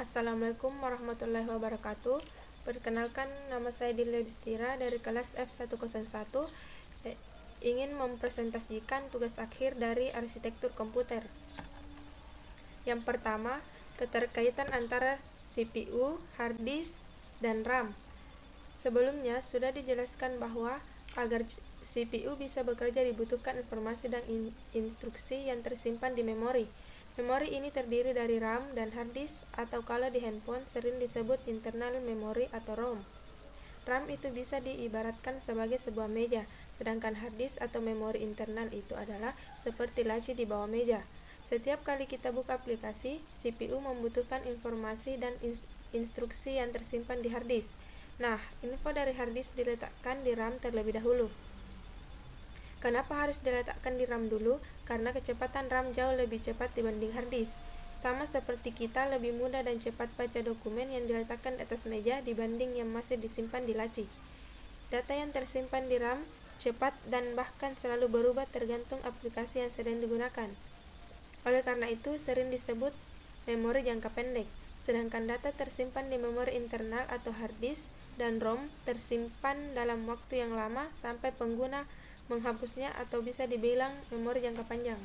Assalamualaikum warahmatullahi wabarakatuh. Perkenalkan, nama saya Dinda Yudhistira dari kelas F101. Ingin mempresentasikan tugas akhir dari arsitektur komputer. Yang pertama, keterkaitan antara CPU, hard disk, dan RAM. Sebelumnya sudah dijelaskan bahwa agar CPU bisa bekerja dibutuhkan informasi dan instruksi yang tersimpan di memori. Memori ini terdiri dari RAM dan hard disk, atau kalau di handphone sering disebut internal memory atau ROM. RAM itu bisa diibaratkan sebagai sebuah meja, sedangkan hard disk atau memori internal itu adalah seperti laci di bawah meja. Setiap kali kita buka aplikasi, CPU membutuhkan informasi dan instruksi yang tersimpan di hard disk. Nah, info dari hard disk diletakkan di RAM terlebih dahulu. Kenapa harus diletakkan di RAM dulu? Karena kecepatan RAM jauh lebih cepat dibanding hard disk. Sama seperti kita lebih mudah dan cepat baca dokumen yang diletakkan di atas meja dibanding yang masih disimpan di laci. Data yang tersimpan di RAM cepat dan bahkan selalu berubah tergantung aplikasi yang sedang digunakan. Oleh karena itu, sering disebut memori jangka pendek. Sedangkan data tersimpan di memori internal atau hard disk dan ROM tersimpan dalam waktu yang lama sampai pengguna menghapusnya, atau bisa dibilang memori jangka panjang.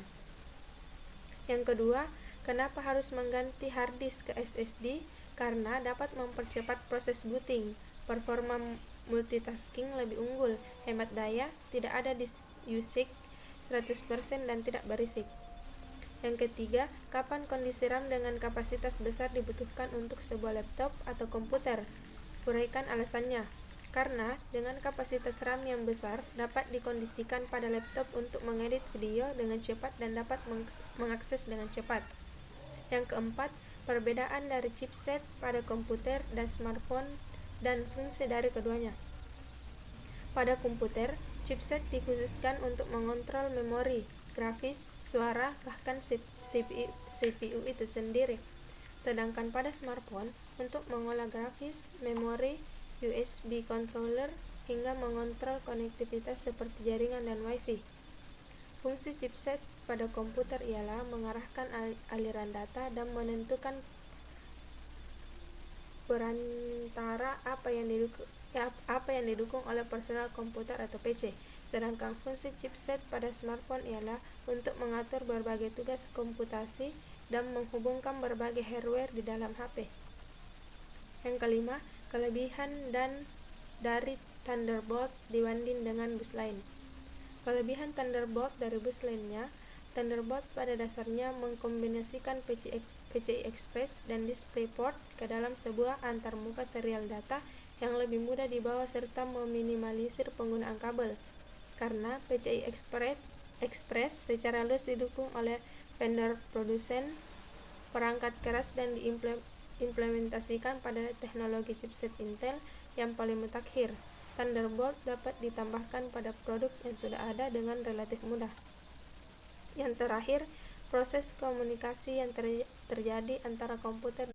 Yang kedua, kenapa harus mengganti hard disk ke SSD? Karena dapat mempercepat proses booting, performa multitasking lebih unggul, hemat daya, tidak ada disk usage 100% dan tidak berisik. Yang ketiga, kapan kondisi RAM dengan kapasitas besar dibutuhkan untuk sebuah laptop atau komputer? Uraikan alasannya. Karena dengan kapasitas RAM yang besar dapat dikondisikan pada laptop untuk mengedit video dengan cepat dan dapat mengakses dengan cepat. Yang keempat, perbedaan dari chipset pada komputer dan smartphone dan fungsi dari keduanya. Pada komputer, chipset dikhususkan untuk mengontrol memori, grafis, suara, bahkan CPU itu sendiri. Sedangkan pada smartphone, untuk mengolah grafis, memori, USB controller, hingga mengontrol konektivitas seperti jaringan dan WiFi. Fungsi chipset pada komputer ialah mengarahkan aliran data dan menentukan perantara apa yang didukung oleh personal komputer atau PC. Sedangkan fungsi chipset pada smartphone ialah untuk mengatur berbagai tugas komputasi dan menghubungkan berbagai hardware di dalam HP. Yang kelima, kelebihan dari Thunderbolt dibanding dengan bus lain. Kelebihan Thunderbolt dari bus lainnya, Thunderbolt pada dasarnya mengkombinasikan PCI Express dan DisplayPort ke dalam sebuah antarmuka serial data yang lebih mudah dibawa serta meminimalisir penggunaan kabel. Karena PCI Express secara luas didukung oleh vendor produsen perangkat keras dan diimplementasikan pada teknologi chipset Intel yang paling mutakhir. Thunderbolt dapat ditambahkan pada produk yang sudah ada dengan relatif mudah. Yang terakhir, proses komunikasi yang terjadi antara komputer